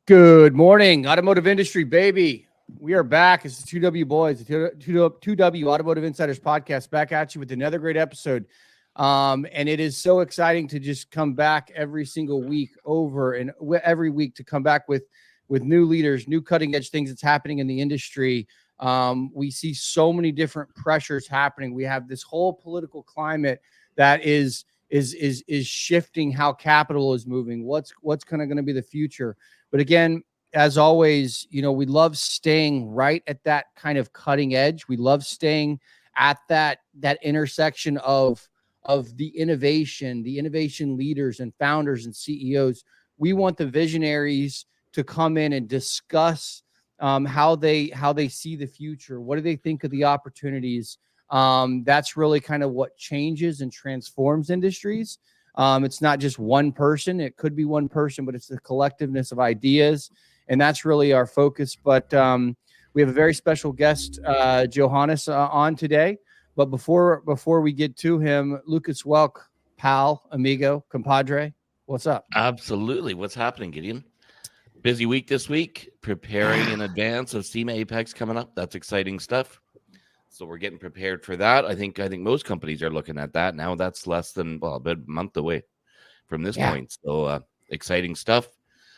Good morning, automotive industry, baby. We are back. It's the 2W Boys, the 2W Automotive Insiders podcast, back at you with another great episode. And it is so exciting to just come back every single week every week to come back with new leaders, new cutting edge things that's happening in the industry. We see so many different pressures happening. We have this whole political climate that is shifting how capital is moving. What's kind of going to be the future? But again, as always, we love staying right at that kind of cutting edge. We love staying at that intersection of the innovation leaders and founders and CEOs. We want the visionaries to come in and discuss how they see the future. What do they think of the opportunities? That's really kind of what changes and transforms industries. It's not just one person. It could be one person, but it's the collectiveness of ideas. And that's really our focus. But we have a very special guest, Johanness, on today. But before we get to him, Lucas Welk, pal, amigo, compadre, what's up? Absolutely. What's happening, Gideon? Busy week this week, preparing in advance of SEMA Apex coming up. That's exciting stuff. So we're getting prepared for that. I think most companies are looking at that now. That's less than about a month away from this point. So exciting stuff.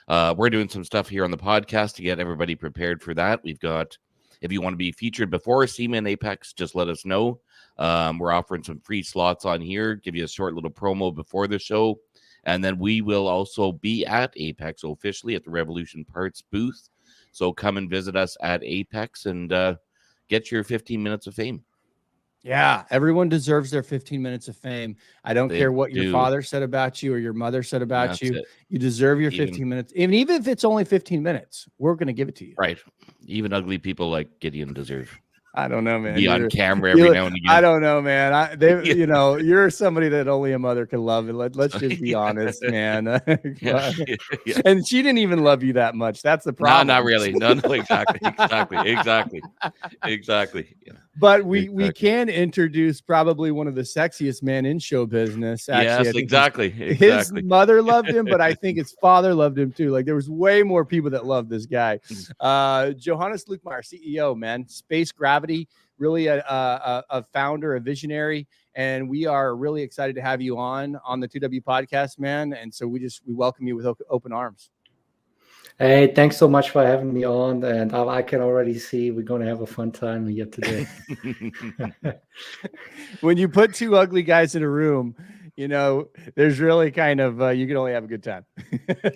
We're doing some stuff here on the podcast to get everybody prepared for that. We've got, if you want to be featured before SEMA and Apex, just let us know. We're offering some free slots on here, give you a short little promo before the show. And then we will also be at Apex officially at the Revolution Parts booth. So come and visit us at Apex and get your 15 minutes of fame. Yeah, everyone deserves their 15 minutes of fame. I don't care what your father said about you or your mother said about you. You deserve your 15 minutes. Even if it's only 15 minutes, we're going to give it to you. Right. Even ugly people like Gideon deserve. I don't know, man. Be on camera every now and again. I don't know, man. You're somebody that only a mother can love. And let's just be honest, man. And she didn't even love you that much. That's the problem. No, not really. No, exactly. Yeah. But we can introduce probably one of the sexiest men in show business. Actually, yes, exactly. His mother loved him, but I think his father loved him too. Like there was way more people that loved this guy. Johannes Lukemeier, CEO, man, Space Gravity, really a founder, a visionary, and we are really excited to have you on the 2W podcast, man. And so we welcome you with open arms. Hey, thanks so much for having me on. And I can already see we're going to have a fun time here today. When you put two ugly guys in a room, there's really kind of, you can only have a good time.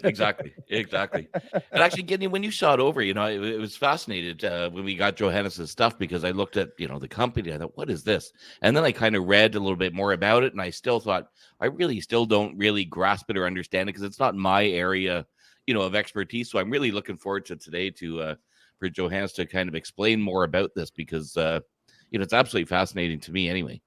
Exactly. And actually, Gideon, when you saw it over, it was fascinated when we got Johanness's stuff, because I looked at, the company. I thought, what is this? And then I kind of read a little bit more about it. And I still thought, I really still don't really grasp it or understand it because it's not my area of expertise. So I'm really looking forward to today for Johanness to kind of explain more about this because, it's absolutely fascinating to me anyway.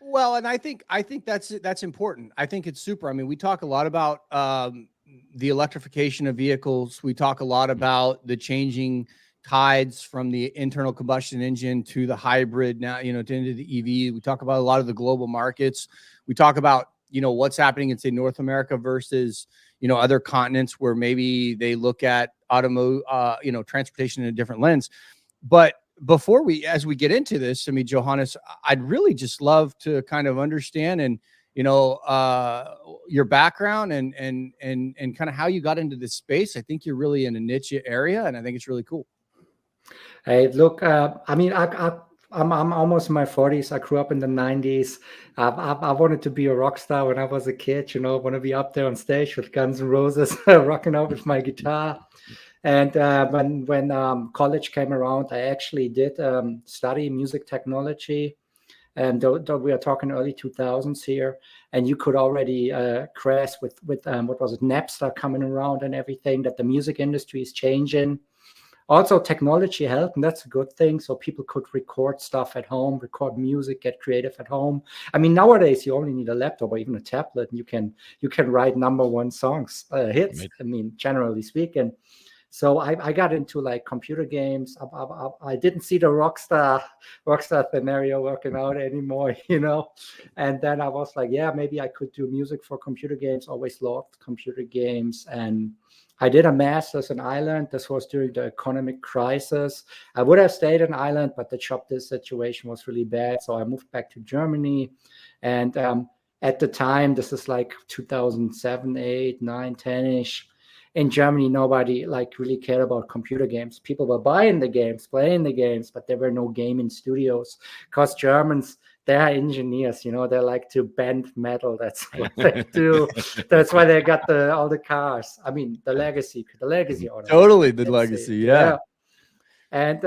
Well, and I think that's important. I think it's super. I mean, we talk a lot about the electrification of vehicles. We talk a lot about the changing tides from the internal combustion engine to the hybrid now, to into the EV. We talk about a lot of the global markets. We talk about, what's happening in, say, North America versus other continents where maybe they look at transportation in a different lens. But as we get into this, I mean, Johanness, I'd really just love to kind of understand and, your background and kind of how you got into this space. I think you're really in a niche area, and I think it's really cool. Hey, look, I'm almost in my 40s. I grew up in the 90s. I wanted to be a rock star when I was a kid, I want to be up there on stage with Guns N' Roses, rocking out with my guitar. And when college came around, I actually did study music technology. And we are talking early 2000s here. And you could already grasp with what was it, Napster coming around and everything, that the music industry is changing. Also, technology helped, and that's a good thing. So people could record stuff at home, record music, get creative at home. I mean, nowadays you only need a laptop or even a tablet, and you can write #1 songs, hits. I mean, generally speaking. So I got into like computer games. I didn't see the Rockstar scenario working out anymore, And then I was like, yeah, maybe I could do music for computer games. Always loved computer games. And I did a master's in Ireland. This was during the economic crisis. I would have stayed in Ireland, but the job situation was really bad. So I moved back to Germany. And at the time, this is like 2007, 8, 9, 10-ish. In Germany, nobody like really cared about computer games. People were buying the games, playing the games, but there were no gaming studios because Germans, they're engineers, they like to bend metal. That's what they do. That's why they got all the cars. I mean, the legacy auto. Totally the legacy, yeah. And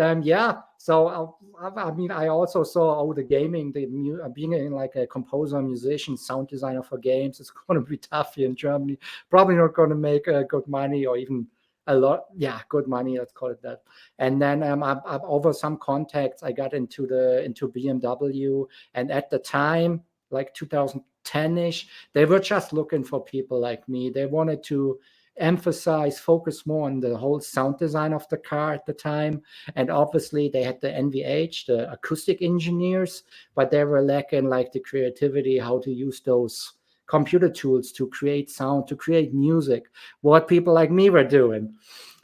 so I mean, I also saw the gaming, being in like a composer, musician, sound designer for games. It's going to be tough here in Germany. Probably not going to make good money or even a lot. Yeah, good money. Let's call it that. And then over some contacts, I got into BMW. And at the time, like 2010-ish, they were just looking for people like me. They wanted to focus more on the whole sound design of the car at the time. And obviously they had the NVH, the acoustic engineers, but they were lacking like the creativity, how to use those computer tools to create sound, to create music, what people like me were doing.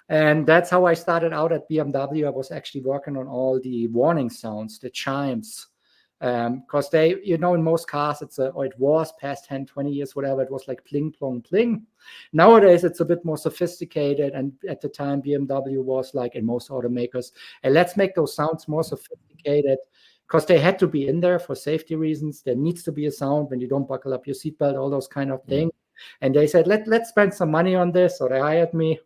And that's how I started out at BMW. I was actually working on all the warning sounds, the chimes, because they, in most cars, it was past 10, 20 years, whatever, it was like pling, plong, pling. Nowadays, it's a bit more sophisticated. And at the time, BMW was like, in most automakers, and let's make those sounds more sophisticated, because they had to be in there for safety reasons. There needs to be a sound when you don't buckle up your seatbelt, all those kind of things. And they said, let's spend some money on this. So they hired me.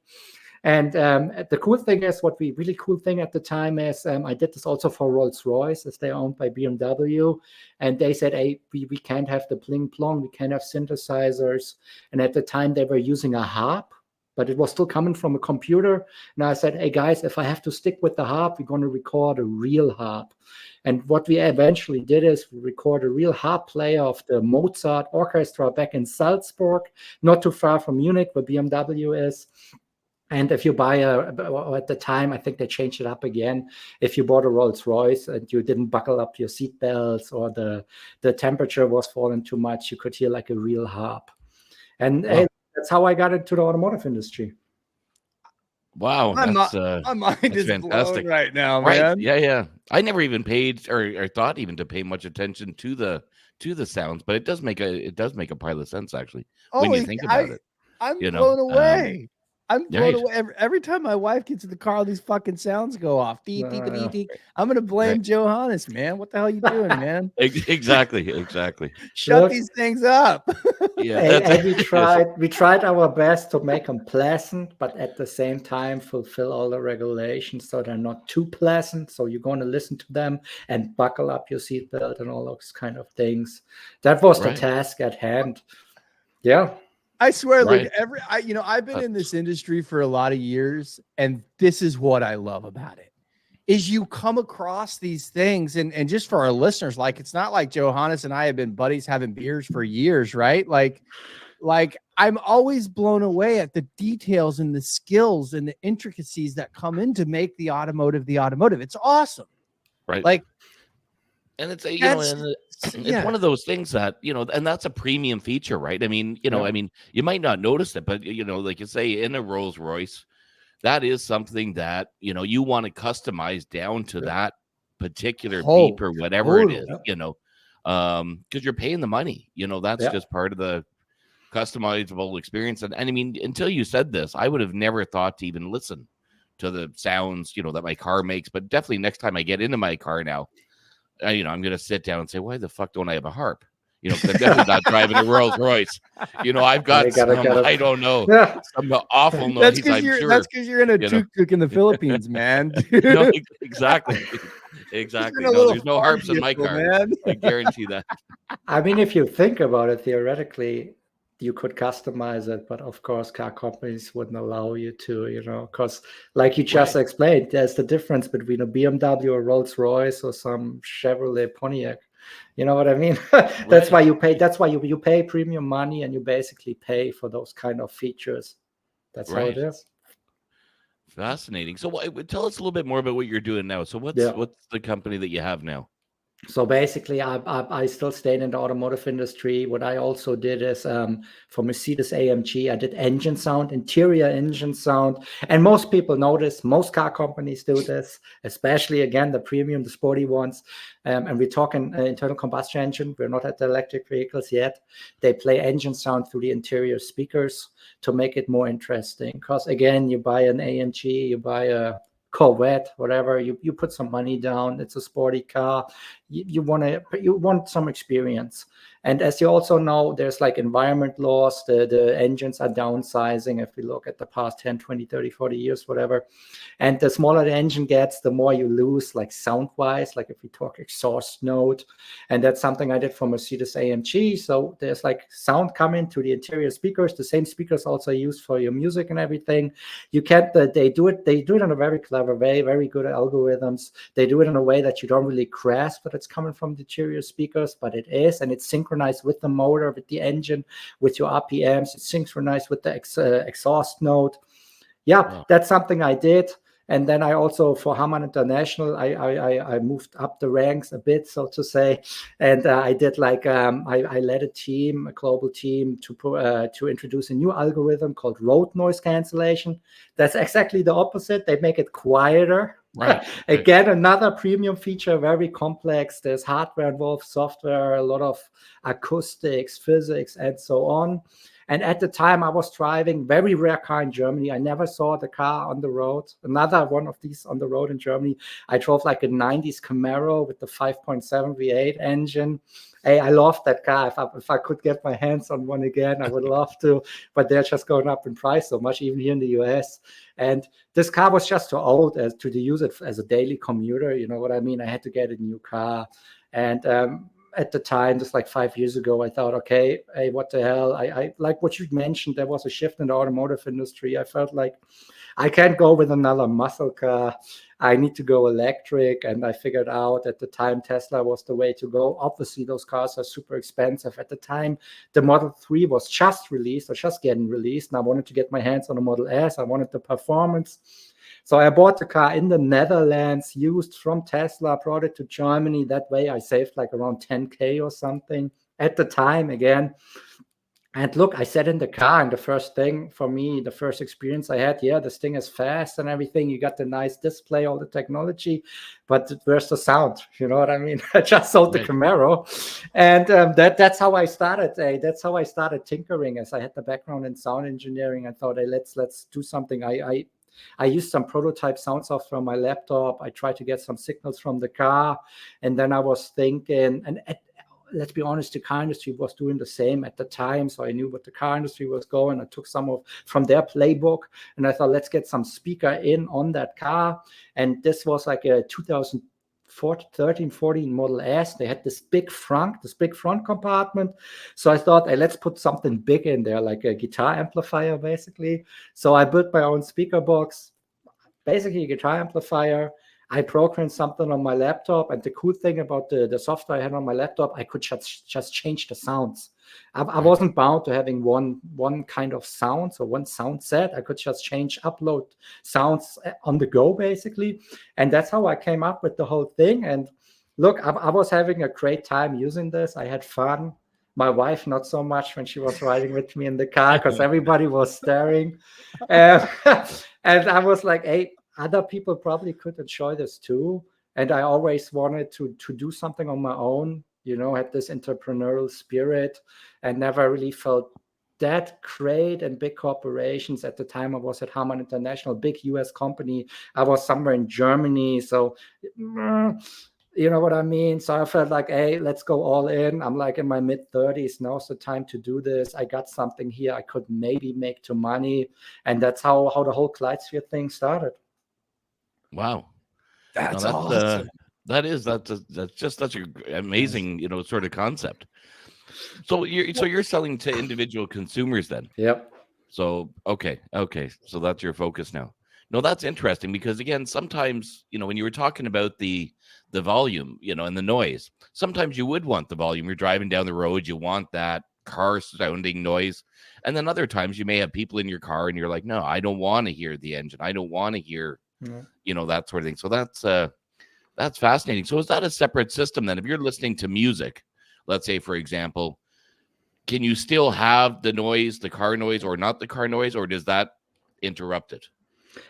And the cool thing is, really cool thing at the time is, I did this also for Rolls-Royce, as they're owned by BMW. And they said, hey, we can't have the pling plong, we can't have synthesizers. And at the time they were using a harp, but it was still coming from a computer. And I said, hey guys, if I have to stick with the harp, we're going to record a real harp. And what we eventually did is we record a real harp player of the Mozart Orchestra back in Salzburg, not too far from Munich, where BMW is. And if you buy at the time, I think they changed it up again. If you bought a Rolls-Royce and you didn't buckle up your seatbelts, or the temperature was falling too much, you could hear like a real harp. And that's how I got into the automotive industry. Wow, my mind is fantastic blown right now, man. Right? Yeah. I never even paid or thought even to pay much attention to the sounds, but it does make a pile of sense actually when you think about it. I'm blown away. I'm blown away. Every time my wife gets in the car, all these fucking sounds go off. Beep, beep, beep, beep. I'm going to blame Johanness, man. What the hell are you doing, man? Exactly. Shut these things up. Yeah, and we tried our best to make them pleasant, but at the same time fulfill all the regulations so they're not too pleasant. So you're going to listen to them and buckle up your seatbelt and all those kind of things. That was the task at hand. Yeah. I swear, Luke, I've been in this industry for a lot of years, and this is what I love about it, is you come across these things, and just for our listeners, like, it's not like Johanness and I have been buddies having beers for years, right? Like I'm always blown away at the details and the skills and the intricacies that come in to make the automotive. It's awesome. Right. Like, and it's it's one of those things that, and that's a premium feature, right? I mean, you might not notice it, but like you say, in a Rolls Royce, that is something that, you want to customize down to that particular beep or whatever it is, because you're paying the money, that's just part of the customizable experience. And I mean, until you said this, I would have never thought to even listen to the sounds, that my car makes, but definitely next time I get into my car now, I'm going to sit down and say, why the fuck don't I have a harp? Because I'm definitely not driving a Rolls Royce. I've got I don't know, some awful noise. That's because you're in a tuk-tuk in the Philippines, man. No, exactly. No, there's no harps in my car, man. I guarantee that. I mean, if you think about it, theoretically, you could customize it, but of course, car companies wouldn't allow you to, because like you just explained, there's the difference between a BMW or Rolls Royce or some Chevrolet Pontiac. You know what I mean? That's why you pay. That's why you pay premium money, and you basically pay for those kind of features. That's how it is. Fascinating. So tell us a little bit more about what you're doing now. So what's the company that you have now? So basically, I still stayed in the automotive industry. What I also did is for Mercedes AMG, I did engine sound, interior engine sound. And most people know this. Most car companies do this, especially, again, the premium, the sporty ones. And we're talking internal combustion engine. We're not at the electric vehicles yet. They play engine sound through the interior speakers to make it more interesting. Because, again, you buy an AMG, you buy a Corvette, whatever, you put some money down. It's a sporty car. You want some experience. And as you also know, there's like environment laws. The engines are downsizing if we look at the past 10, 20, 30, 40 years, whatever. And the smaller the engine gets, the more you lose, like sound-wise, like if we talk exhaust note. And that's something I did for Mercedes AMG. So there's like sound coming to the interior speakers. The same speakers also used for your music and everything. You can't, they do it in a very clever way, very good algorithms. They do it in a way that you don't really grasp that it's coming from the interior speakers, but it is, and it's synchronized with the motor, with the engine, with your RPMs. It's synchronized with the exhaust note. Wow. That's something I did. And then I also, for Harman International, I moved up the ranks a bit, so to say. And I did like, I led a global team to introduce a new algorithm called road noise cancellation. That's exactly the opposite. They make it quieter. Right. Again, another premium feature, very complex. There's hardware involved, software, a lot of acoustics, physics, and so on. And at the time, I was driving very rare car in Germany. I never saw the car on the road. Another one of these on the road in Germany. I drove like a 90s Camaro with the 5.7 V8 engine. Hey, I love that car. If I could get my hands on one again, I would love to. But they're just going up in price so much, even here in the US. And this car was just too old to use it as a daily commuter. You know what I mean? I had to get a new car. And at the time, just like 5 years ago, I thought, okay, hey, what the hell? I like what you mentioned. There was a shift in the automotive industry. I felt like I can't go with another muscle car. I need to go electric. And I figured out at the time Tesla was the way to go. Obviously, those cars are super expensive. At the time, the Model 3 was just released or just getting released. And I wanted to get my hands on the Model S. I wanted the performance. So I bought the car in the Netherlands, used from Tesla, brought it to Germany. That way I saved like around 10K or something at the time again. And look, I sat in the car, and the first thing for me, the first experience I had, this thing is fast and everything. You got the nice display, all the technology, but where's the sound? You know what I mean? I just sold the Camaro. And that's how I started. That's how I started tinkering, as I had the background in sound engineering. I thought, hey, let's do something. I used some prototype sound software on my laptop. I tried to get some signals from the car. And then I was thinking, and let's be honest, the car industry was doing the same at the time. So I knew what the car industry was going. I took some from their playbook, and I thought, let's get some speaker in on that car. And this was like a 2013, 14 Model S. They had this big front compartment. So I thought, hey, let's put something big in there, like a guitar amplifier, basically. So I built my own speaker box, basically a guitar amplifier. I programmed something on my laptop. And the cool thing about the software I had on my laptop, I could just change the sounds. I wasn't bound to having one kind of sound, so one sound set. I could just upload sounds on the go, basically. And that's how I came up with the whole thing. And look, I was having a great time using this. I had fun. My wife, not so much when she was riding with me in the car, because everybody was staring. And I was like, hey, other people probably could enjoy this too. And I always wanted to do something on my own, had this entrepreneurial spirit, and never really felt that great in big corporations. At the time, I was at Harman International, big US company. I was somewhere in Germany. So, you know what I mean? So I felt like, hey, let's go all in. I'm like in my mid-30s. Now's the time to do this. I got something here I could maybe make to money. And that's how the whole Clydesphere thing started. Wow. That's awesome. That's just such an amazing, sort of concept. So you're selling to individual consumers then? Yep. So okay. So that's your focus now. No, that's interesting, because again, sometimes, when you were talking about the volume, and the noise, sometimes you would want the volume. You're driving down the road, you want that car sounding noise. And then other times you may have people in your car and you're like, no, I don't want to hear the engine. I don't want to hear, that sort of thing. So that's fascinating. So is that a separate system then? If you're listening to music, let's say, for example, can you still have the noise, the car noise, or not the car noise, or does that interrupt it?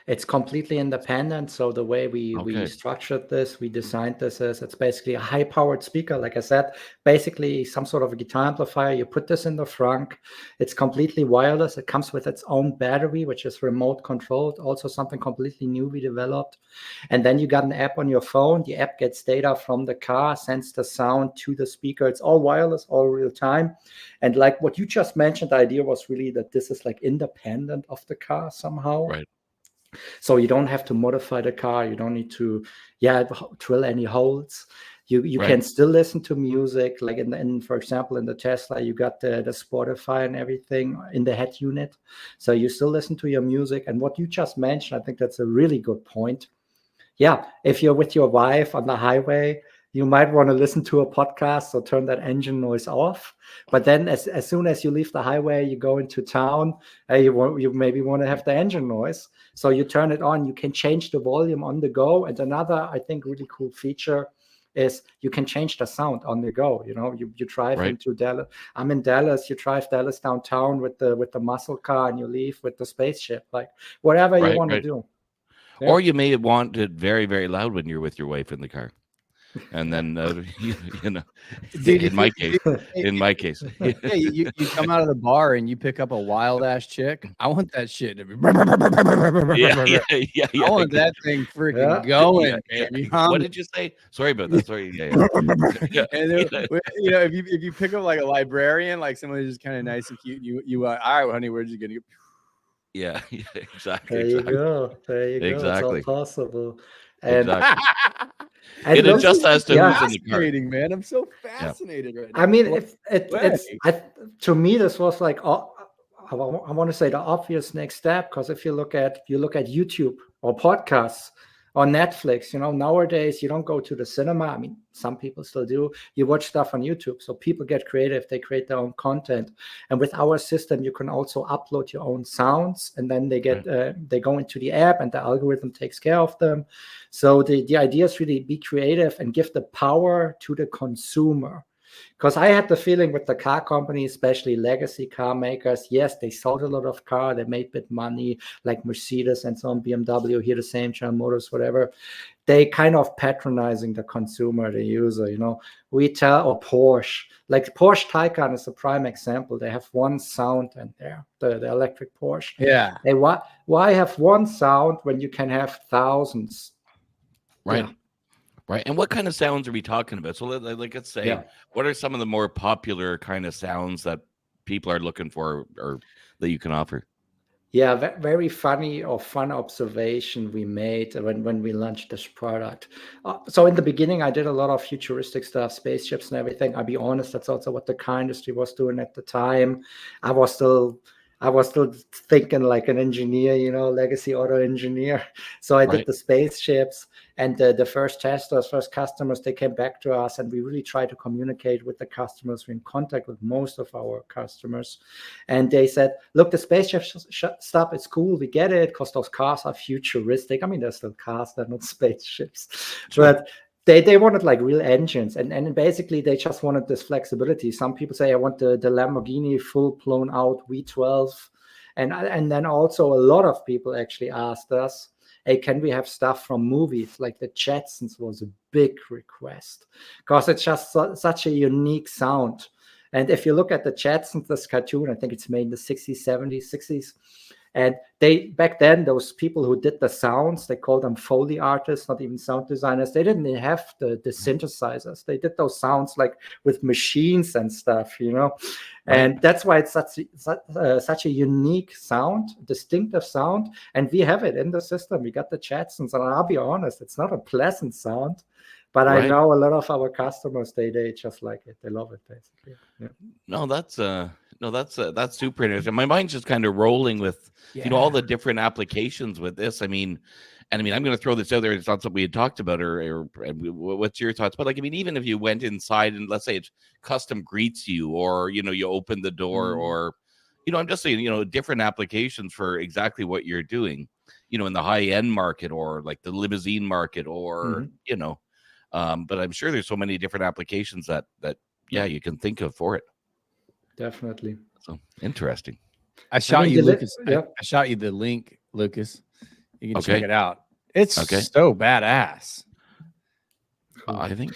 It's completely independent. So the way we Okay. structured this, we designed this is it's basically a high-powered speaker. Like I said, basically some sort of a guitar amplifier. You put this in the front. It's completely wireless. It comes with its own battery, which is remote controlled. Also something completely new we developed. And then you got an app on your phone. The app gets data from the car, sends the sound to the speaker. It's all wireless, all real time. And like what you just mentioned, the idea was really that this is like independent of the car somehow. Right. So you don't have to modify the car. You don't need to, drill any holes. You can still listen to music. Like for example, in the Tesla, you got the Spotify and everything in the head unit. So you still listen to your music. And what you just mentioned, I think that's a really good point. Yeah, if you're with your wife on the highway, you might want to listen to a podcast or turn that engine noise off. But then as soon as you leave the highway, you go into town, you maybe want to have the engine noise. So you turn it on. You can change the volume on the go. And another, I think, really cool feature is you can change the sound on the go. You drive into Dallas. I'm in Dallas. You drive Dallas downtown with the muscle car, and you leave with the spaceship. Like whatever you want to do. Yeah. Or you may want it very, very loud when you're with your wife in the car. And then, Dude, in my case, yeah, you come out of the bar and you pick up a wild ass chick. I want that shit to be. Yeah. I want that thing freaking going, baby. What did you say? Sorry about that. Sorry. And then, if you pick up like a librarian, like someone who's just kind of nice and cute, you all right, honey, we're just gonna get. Yeah, exactly. There you go. Exactly. It's all possible. And it adjusts as to who's in the car. Fascinating, man. I'm so fascinated right now. I mean, to me, this was like I want to say the obvious next step, because if you look at YouTube or podcasts or Netflix, nowadays you don't go to the cinema. I mean, some people still do. You watch stuff on YouTube. So people get creative. They create their own content. And with our system, you can also upload your own sounds, and then they get they go into the app, and the algorithm takes care of them. So the idea is really be creative and give the power to the consumer. Because I had the feeling with the car companies, especially legacy car makers, yes, they sold a lot of car, they made bit money, like Mercedes and so on, BMW, here the same, General Motors, whatever. They kind of patronizing the consumer, the user, We tell, or Porsche, like Porsche Taycan is a prime example. They have one sound in there, the electric Porsche. Yeah. Hey, why have one sound when you can have thousands? Right. Yeah. Right. And what kind of sounds are we talking about? So let's say, what are some of the more popular kind of sounds that people are looking for or that you can offer? Yeah, very funny or fun observation we made when we launched this product. So in the beginning, I did a lot of futuristic stuff, spaceships and everything. I'll be honest, that's also what the car industry was doing at the time. I was still thinking like an engineer, legacy auto engineer. So I did the spaceships, and the first testers, first customers, they came back to us, and we really tried to communicate with the customers. We're in contact with most of our customers, and they said, look, the spaceship stuff is cool. We get it, because those cars are futuristic. I mean, they're still cars, they're not spaceships. Sure. But they wanted like real engines, and basically they just wanted this flexibility. Some people say, I want the Lamborghini full blown out V12, and then also a lot of people actually asked us, hey, can we have stuff from movies? Like the Jetsons was a big request, because it's just such a unique sound. And if you look at the Jetsons, this cartoon, I think it's made in the 60s, 70s, 60s. And back then, those people who did the sounds, they called them Foley artists, not even sound designers. They didn't have the synthesizers. They did those sounds like with machines and stuff, And that's why it's such a unique sound, distinctive sound. And we have it in the system. We got the Jetsons, and I'll be honest, it's not a pleasant sound. But I know a lot of our customers, they just like it. They love it, basically. Yeah. No, that's super interesting. My mind's just kind of rolling with, all the different applications with this. I mean, And I mean, I'm going to throw this out there. It's not something we had talked about, or what's your thoughts? But like, I mean, even if you went inside and let's say it custom greets you, or you open the door, or I'm just saying, different applications for exactly what you're doing, in the high end market, or like the limousine market, or but I'm sure there's so many different applications that you can think of for it. Definitely. So interesting. I shot you, Lucas. I shot you the link, Lucas. You can check it out. It's so badass. I think,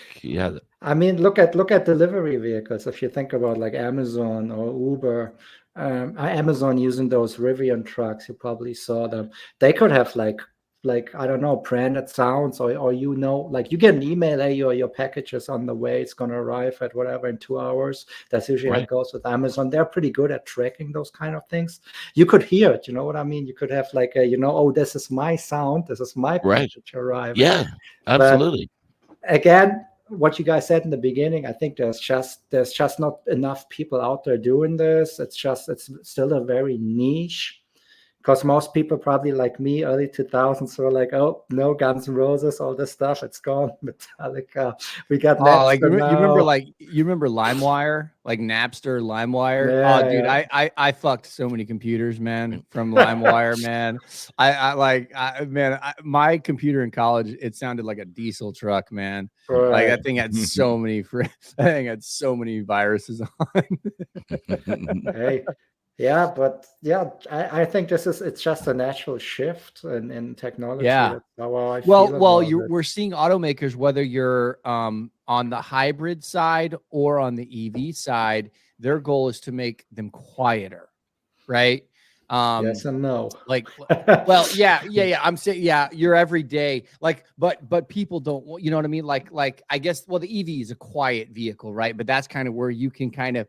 I mean, look at delivery vehicles. If you think about like Amazon or Uber, Amazon using those Rivian trucks, you probably saw them. They could have like I don't know, branded sounds, or like you get an email, hey, your package is on the way, it's gonna arrive at whatever in 2 hours. That's usually how it goes with Amazon. They're pretty good at tracking those kind of things. You could hear it, you know what I mean? You could have like this is my sound, this is my package arriving. Yeah, absolutely. But again, what you guys said in the beginning, I think there's just not enough people out there doing this. It's still a very niche. Because most people probably like me, early 2000s, were like, oh, no, Guns N' Roses, all this stuff, it's gone. Metallica, we got Napster you remember LimeWire, like Napster, LimeWire? Yeah, dude, I fucked so many computers, man, from LimeWire, man. My computer in college, it sounded like a diesel truck, man. Right. Like that thing had so many viruses on. Hey. Yeah, but I think it's just a natural shift in technology. Yeah. That's how I feel we're seeing automakers, whether you're on the hybrid side or on the EV side, their goal is to make them quieter, right? Yes and no. Like, well, yeah. I'm saying, your everyday, like, but people don't, you know what I mean? Like, I guess, well, the EV is a quiet vehicle, right? But that's kind of where you can kind of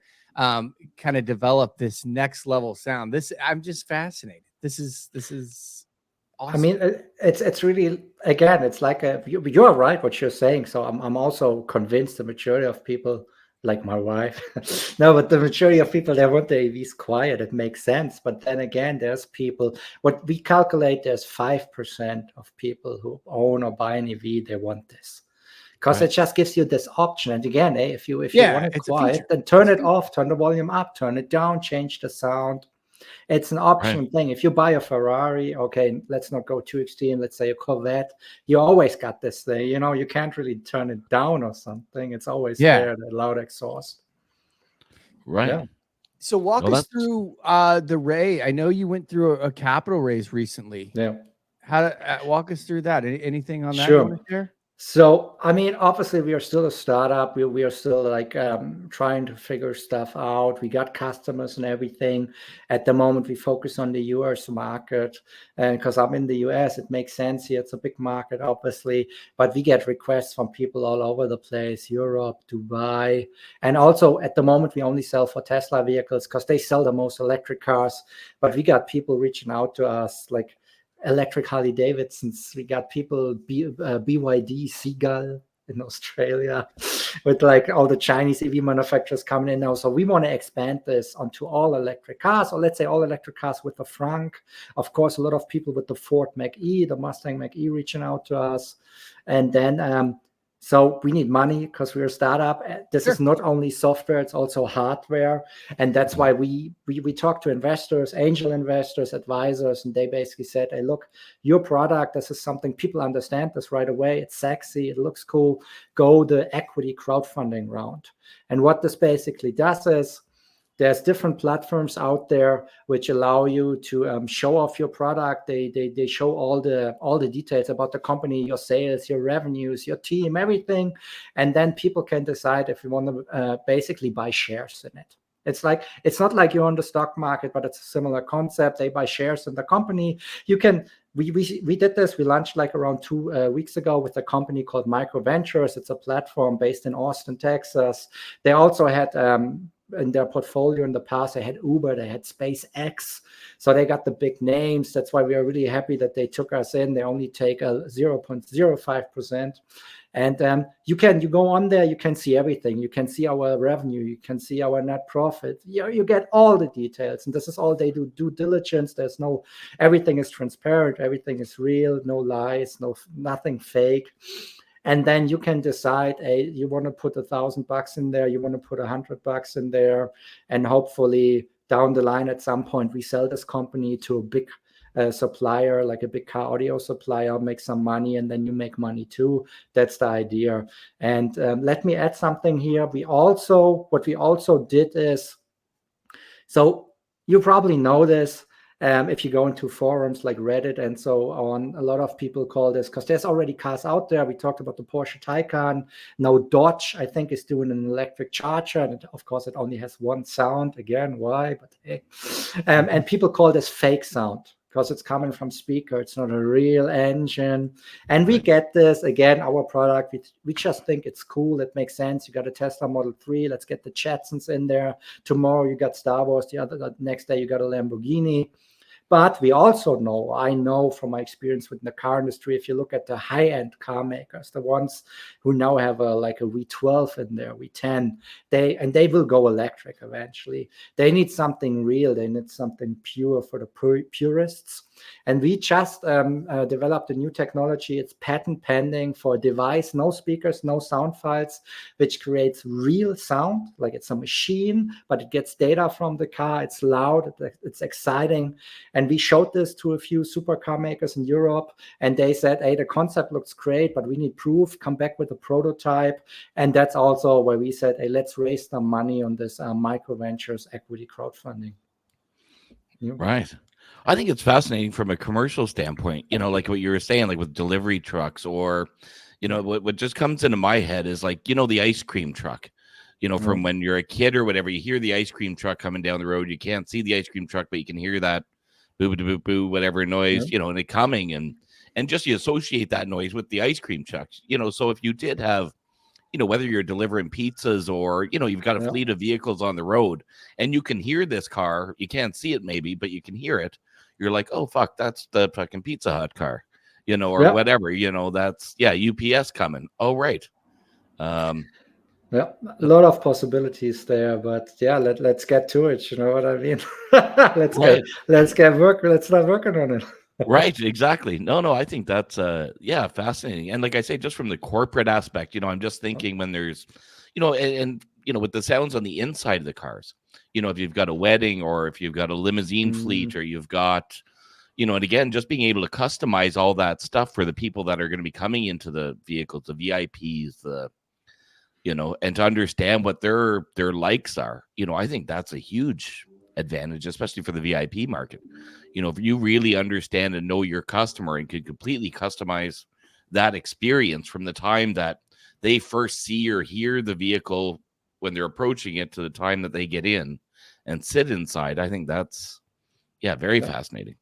develop this next level sound. I'm just fascinated. This is awesome. I mean, it's really, again, it's like you're right what you're saying. So I'm also convinced the majority of people, like my wife, no, but the majority of people, they want the EVs quiet. It makes sense. But then again, there's people, what we calculate, there's 5% of people who own or buy an EV, they want this. Because it just gives you this option. And again, if you want it quiet, then turn it off, turn the volume up, turn it down, change the sound. It's an optional thing. If you buy a Ferrari, okay, let's not go too extreme. Let's say a Corvette, you always got this thing. You can't really turn it down or something. It's always there, the loud exhaust. Right. Yeah. So walk us through the Ray. I know you went through a capital raise recently. Yeah. How to walk us through that? Anything on that? Sure. So, I mean, obviously, we are still a startup. We are still like trying to figure stuff out. We got customers and everything. At the moment, we focus on the US market. And because I'm in the US, it makes sense here. It's a big market, obviously. But we get requests from people all over the place, Europe, Dubai. And also, at the moment, we only sell for Tesla vehicles because they sell the most electric cars. But we got people reaching out to us like electric Harley Davidsons. We got people, BYD, Seagull in Australia, with like all the Chinese EV manufacturers coming in now. So we want to expand this onto all electric cars, or let's say all electric cars with the frunk. Of course, a lot of people with the Ford Mach-E, the Mustang Mach-E reaching out to us. And then, so we need money because we're a startup. This is not only software, it's also hardware. And that's why we talk to investors, angel investors, advisors, and they basically said, hey, look, your product, this is something people understand this right away. It's sexy, it looks cool. Go the equity crowdfunding round. And what this basically does is, there's different platforms out there which allow you to show off your product. They show all the details about the company, your sales, your revenues, your team, everything. And then people can decide if you want to basically buy shares in it. It's not like you're on the stock market, but it's a similar concept. They buy shares in the company. You can. We did this. We launched like around 2 weeks ago with a company called Micro Ventures. It's a platform based in Austin, Texas. They also had in their portfolio in the past, they had Uber, they had SpaceX. So they got the big names. That's why we are really happy that they took us in. They only take a 0.05%. And you go on there, you can see everything. You can see our revenue, you can see our net profit. You get all the details, and this is all they do. Due diligence. There's everything is transparent, everything is real, no lies, nothing fake. And then you can decide, hey, you want to put $1,000 in there, you want to put $100 in there, and hopefully down the line at some point we sell this company to a big supplier, like a big car audio supplier, make some money, and then you make money too. That's the idea. And let me add something here. What we also did is, so you probably know this, if you go into forums like Reddit and so on, a lot of people call this, because there's already cars out there. We talked about the Porsche Taycan. Now Dodge, I think, is doing an electric charger, and of course it only has one sound. Again, why? But hey, and people call this fake sound because it's coming from speaker. It's not a real engine. And we get this, again, our product, we just think it's cool. It makes sense. You got a Tesla Model 3. Let's get the Jetsons in there. Tomorrow you got Star Wars. The next day you got a Lamborghini. But we also know, I know from my experience with the car industry, if you look at the high-end car makers, the ones who now have a V12 in there, V10, they will go electric eventually. They need something real. They need something pure for the purists. And we just developed a new technology. It's patent pending for a device, no speakers, no sound files, which creates real sound, like it's a machine, but it gets data from the car. It's loud, it's exciting. And we showed this to a few supercar makers in Europe, and they said, hey, the concept looks great, but we need proof. Come back with a prototype. And that's also where we said, hey, let's raise some money on this micro ventures equity crowdfunding. Yeah. Right. I think it's fascinating from a commercial standpoint, like what you were saying, like with delivery trucks, or, what just comes into my head is like, the ice cream truck, from when you're a kid or whatever, you hear the ice cream truck coming down the road. You can't see the ice cream truck, but you can hear that boo, boo, boo, boo, whatever noise, and it coming, and just you associate that noise with the ice cream trucks, so if you did have, whether you're delivering pizzas or, you've got a fleet of vehicles on the road and you can hear this car, you can't see it maybe, but you can hear it. You're like, oh, fuck, that's the fucking Pizza Hut car, or whatever, that's, UPS coming. Oh, right. A lot of possibilities there, but let's get to it. You know what I mean? Let's start working on it. Right, exactly. No, I think that's fascinating. And like I say, just from the corporate aspect, I'm just thinking when there's, and with the sounds on the inside of the cars, if you've got a wedding or if you've got a limousine fleet or you've got, and again, just being able to customize all that stuff for the people that are going to be coming into the vehicles, the VIPs, and to understand what their likes are, I think that's a huge advantage, especially for the VIP market. If you really understand and know your customer and can completely customize that experience from the time that they first see or hear the vehicle when they're approaching it to the time that they get in and sit inside, I think that's, very fascinating.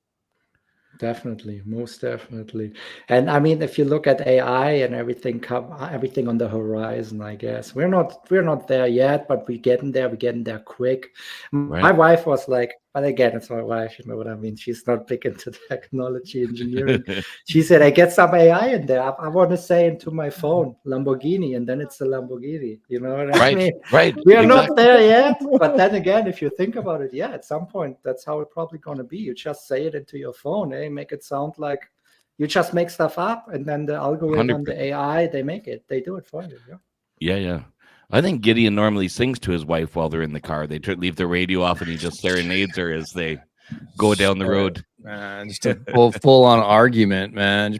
Definitely, most definitely. And I mean, if you look at AI and everything on the horizon, I guess we're not there yet, but we're getting there quick. Right. My wife was like, but again, it's my wife, you know what I mean? She's not big into technology engineering. She said, I get some AI in there. I want to say into my phone, Lamborghini, and then it's a Lamborghini. You know what I mean? Right. We are not there yet. But then again, if you think about it, at some point, that's how it's probably going to be. You just say it into your phone, make it sound like you just make stuff up, and then the algorithm, 100%. The AI, they do it for you. Yeah. I think Gideon normally sings to his wife while they're in the car. They leave the radio off and he just serenades her as they go down the road. Man, just a full on argument, man.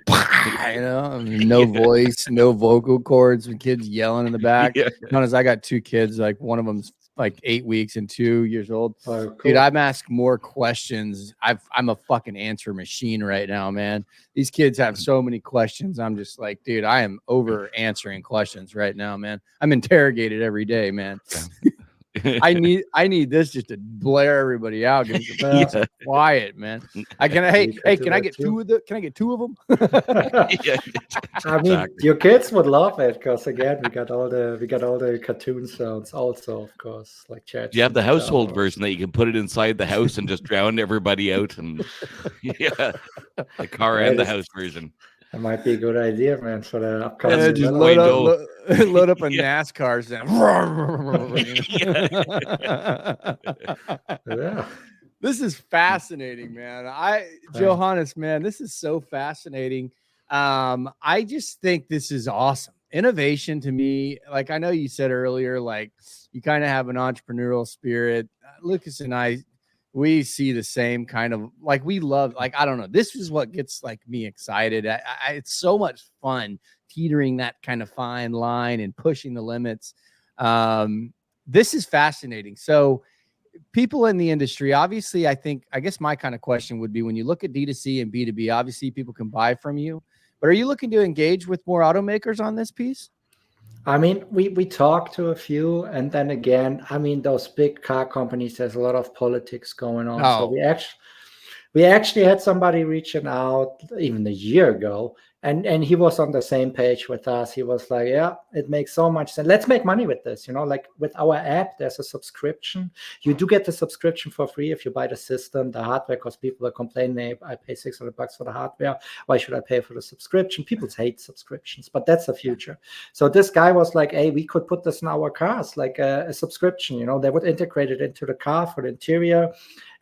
No voice, no vocal cords, with kids yelling in the back. Notice I got two kids, like one of them's like 8 weeks and 2 years old. Oh, cool. Dude, I'm asked more questions. I'm a fucking answer machine right now, man. These kids have so many questions. I'm just like, dude, I am over answering questions right now, man. I'm interrogated every day, man. I need this just to blare everybody out. Get quiet, man. Can I get two of them? I mean, your kids would love it because again, we got all the cartoon sounds also, of course, like chat. You have the household version that you can put it inside the house and just drown everybody out, and the car and the house version. That might be a good idea, man, for the upcoming That's Just way development. load up a Yeah. NASCAR sound. Yeah. This is fascinating, man. Johannes, man, this is so fascinating. I just think this is awesome. Innovation to me, like I know you said earlier, like you kind of have an entrepreneurial spirit. Lucas and I, we see the same kind of like we love, like I don't know. This is what gets like me excited. It's so much fun teetering that kind of fine line and pushing the limits. This is fascinating. So people in the industry, obviously, I guess my kind of question would be when you look at D2C and B2B, obviously people can buy from you, but are you looking to engage with more automakers on this piece? I mean, we talked to a few, and then again, I mean, those big car companies, there's a lot of politics going on. So Oh, we actually had somebody reaching out even a year ago, and he was on the same page with us. He was like, yeah, it makes so much sense. Let's make money with this. Like with our app, there's a subscription. You do get the subscription for free if you buy the system, the hardware, because people are complaining, I pay $600 for the hardware. Why should I pay for the subscription? People hate subscriptions, but that's the future. So this guy was like, hey, we could put this in our cars, like a subscription. They would integrate it into the car for the interior.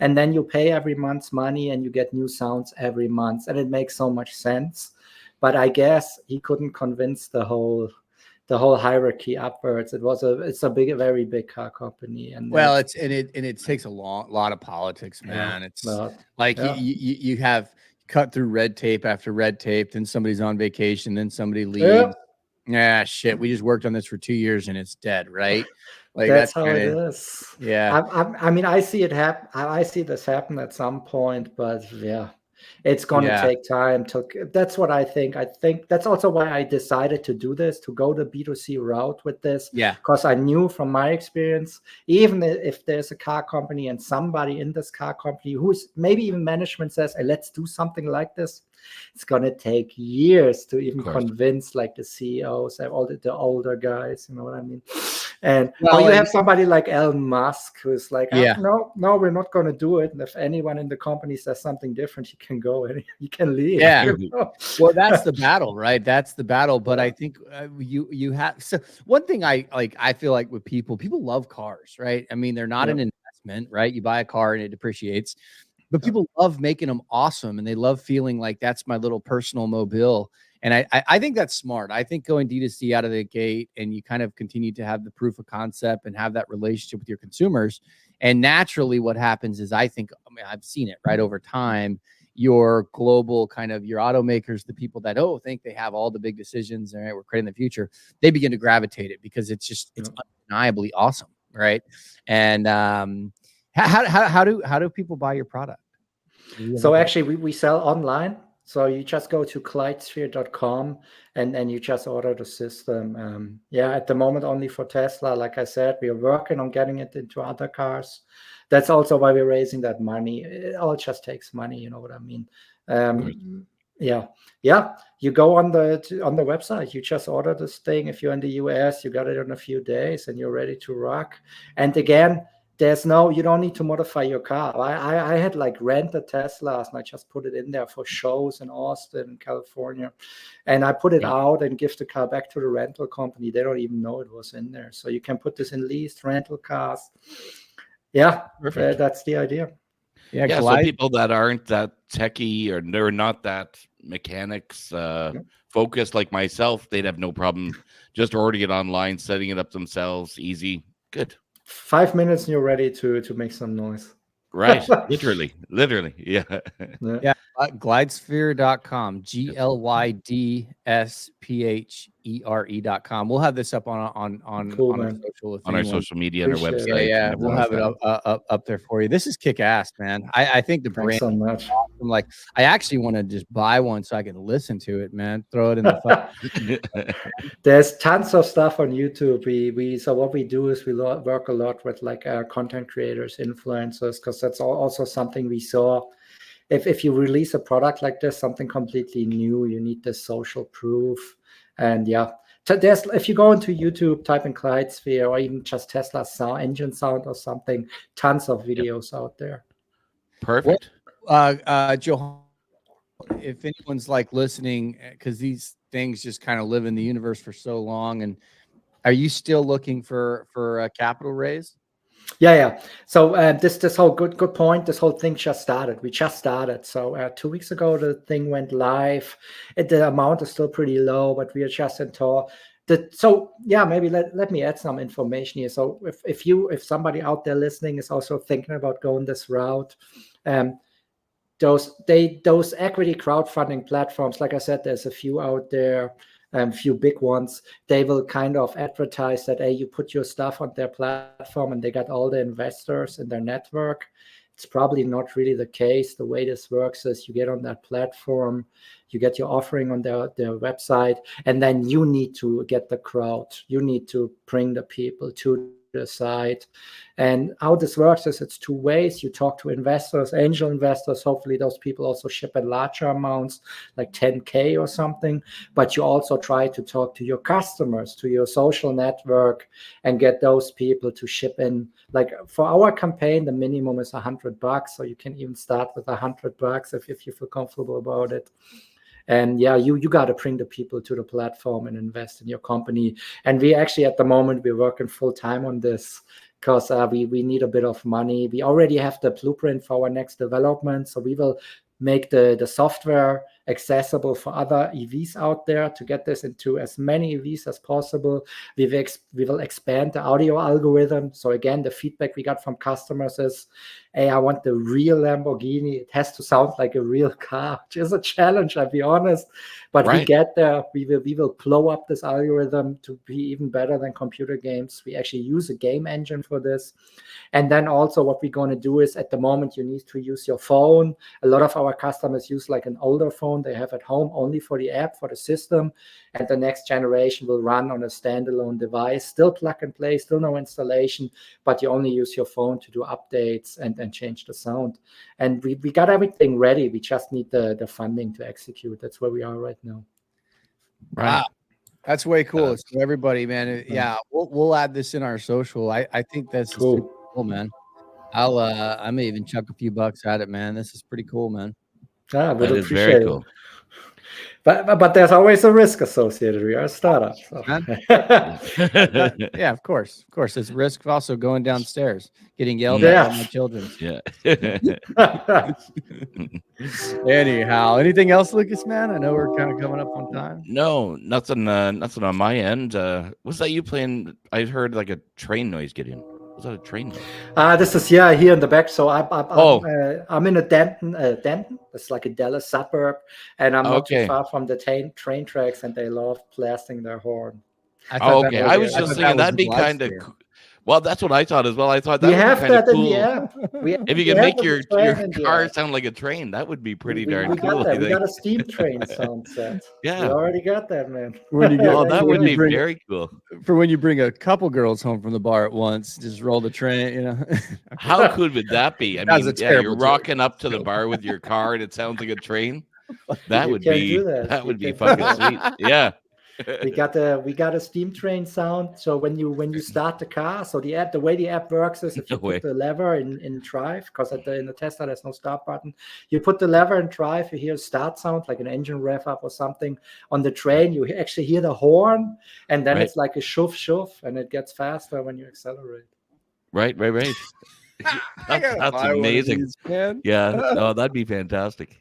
And then you pay every month's money and you get new sounds every month. And it makes so much sense. But I guess he couldn't convince the whole hierarchy upwards. It's a very big car company. And well, it takes a lot of politics, man. It's like you have cut through red tape after red tape, then somebody's on vacation, then somebody leaves. Yeah, shit. We just worked on this for 2 years and it's dead, right? Like that's how it is. Yeah. I mean, I see it happen. I see this happen at some point, but yeah, it's going to take time that's what I think. I think that's also why I decided to do this, to go the B2C route with this. Yeah. Because I knew from my experience, even if there's a car company and somebody in this car company who's maybe even management says, hey, let's do something like this, it's going to take years to even convince like the CEOs, all the older guys, you know what I mean? And you have somebody like Elon Musk who's like, no, we're not going to do it. And if anyone in the company says something different, he can go and he can leave. Yeah. Well, that's the battle, right? That's the battle. But I think you have. So one thing I feel like with people love cars, right? I mean, they're not an investment, right? You buy a car and it depreciates. But people love making them awesome, and they love feeling like that's my little personal mobile. And I think that's smart. I think going D2C out of the gate, and you kind of continue to have the proof of concept and have that relationship with your consumers. And naturally what happens is I've seen it right over time. Your global kind of your automakers, the people that think they have all the big decisions, and right, we're creating the future, they begin to gravitate it because it's undeniably awesome, right? And how do people buy your product? So actually we sell online. So you just go to Clydesphere.com and you just order the system. At the moment only for Tesla. Like I said, we are working on getting it into other cars. That's also why we're raising that money. It all just takes money, you know what I mean? You go on the website, you just order this thing. If you're in the US, you got it in a few days and you're ready to rock. And again, you don't need to modify your car. I had like rented Teslas and I just put it in there for shows in Austin, California. And I put it out and give the car back to the rental company. They don't even know it was in there. So you can put this in leased rental cars. Yeah, that's the idea. Yeah, so people that aren't that techie or they're not that mechanics focused like myself, they'd have no problem just ordering it online, setting it up themselves, easy, good. 5 minutes and you're ready to make some noise. Right. literally. Yeah. Clydesphere.com, Glydsphere.com. We'll have this up on our social media and our website. Yeah, we'll have it up there for you. This is kick ass, man. I think the brand so much. Awesome. Like I actually want to just buy one so I can listen to it, man. Throw it in the There's tons of stuff on YouTube. So what we do is we work a lot with like content creators, influencers, because that's also something we saw. If you release a product like this, something completely new, you need the social proof. And if you go into YouTube, type in Clydesphere or even just Tesla engine sound or something, tons of videos out there. Perfect. Johannes, if anyone's like listening, because these things just kind of live in the universe for so long, and are you still looking for a capital raise? Yeah. So this whole good point. This whole thing just started. We just started. So 2 weeks ago, the thing went live. The amount is still pretty low, but we are just in talk. So yeah, maybe let me add some information here. So if somebody out there listening is also thinking about going this route, those equity crowdfunding platforms, like I said, there's a few out there, few big ones. They will kind of advertise that, hey, you put your stuff on their platform and they got all the investors in their network. It's probably not really the case. The way this works is you get on that platform, you get your offering on their website, and then you need to get the crowd. You need to bring the people to the site. And how this works is it's two ways. You talk to investors, angel investors. Hopefully those people also ship in larger amounts, like 10K or something. But you also try to talk to your customers, to your social network, and get those people to ship in. Like for our campaign, the minimum is $100. So you can even start with $100 if you feel comfortable about it. And yeah, you got to bring the people to the platform and invest in your company. And we actually, at the moment, we're working full time on this because we need a bit of money. We already have the blueprint for our next development. So we will make the software accessible for other EVs out there to get this into as many EVs as possible. We will expand the audio algorithm. So again, the feedback we got from customers is, hey, I want the real Lamborghini. It has to sound like a real car, which is a challenge, I'll be honest. But we get there. We will blow up this algorithm to be even better than computer games. We actually use a game engine for this. And then also what we're going to do is, at the moment, you need to use your phone. A lot of our customers use like an older phone they have at home only for the app, for the system. And the next generation will run on a standalone device, still plug and play, still no installation, but you only use your phone to do updates and change the sound. And we got everything ready. We just need the funding to execute. That's where we are right now. Right. Wow. That's way cool. So everybody, man. Yeah, we'll add this in our social. I think that's cool, man. I may even chuck a few bucks at it, man. This is pretty cool, man. Yeah, that is very cool. But there's always a risk associated. We are a startup. So. Yeah, of course. It's risk also going downstairs, getting yelled at by my children. Yeah. Anyhow, anything else, Lucas, man? I know we're kind of coming up on time. No, nothing on my end. Was that you playing? I heard like a train noise get in. Was that a train noise? This is here in the back. So I'm in a Denton. It's like a Dallas suburb, and I'm not too far from the train tracks, and they love blasting their horn. Okay, I was just thinking that'd be kind of cool. Well, that's what I thought as well. I thought that would be kind of cool. In the app. If you can make your car sound like a train, that would be pretty darn cool. We got a steam train sound set. Yeah, we already got that, man. That would be very cool. For when you bring a couple girls home from the bar at once, just roll the train. You know, how cool would that be? I mean, you're rocking up to the bar with your car and it sounds like a train. That would be fucking sweet. Yeah. we got a steam train sound. So when you start the car, so the way the app works is, if you put the lever in drive, because in the Tesla there's no start button, you put the lever in drive, you hear a start sound like an engine rev up or something. On the train you actually hear the horn, and then it's like a shoof, and it gets faster when you accelerate. Right. That's amazing. Yeah, that'd be fantastic.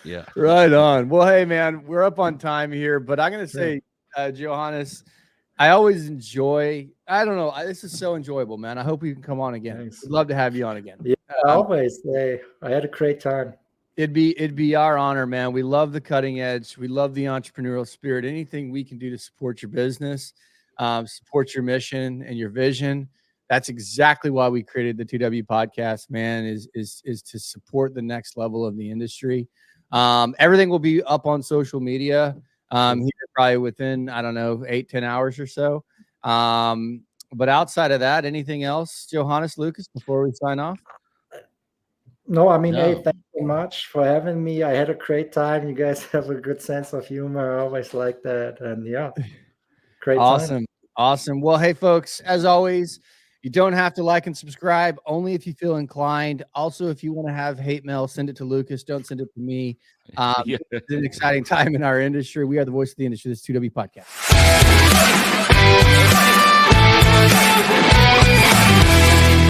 Yeah. Right on. Well, hey, man, we're up on time here, but I'm going to say, Johanness, I always enjoy, I don't know, this is so enjoyable, man. I hope you can come on again. Thanks. We'd love to have you on again. Yeah, always. Hey, I had a great time. It'd be our honor, man. We love the cutting edge. We love the entrepreneurial spirit. Anything we can do to support your business, support your mission and your vision. That's exactly why we created the 2W podcast, man, is to support the next level of the industry. Everything will be up on social media here probably within, I don't know, 8-10 hours or so. But outside of that, anything else, Johannes, Lucas, before we sign off? No, I mean, hey, thank you so much for having me. I had a great time. You guys have a good sense of humor. I always like that. And yeah, great time. Awesome. Well, hey, folks, as always, You don't have to like and subscribe, only if you feel inclined. Also, if you want to have hate mail, send it to Lucas. Don't send it to me. Yeah. It's an exciting time in our industry. We are the voice of the industry. This is 2W Podcast.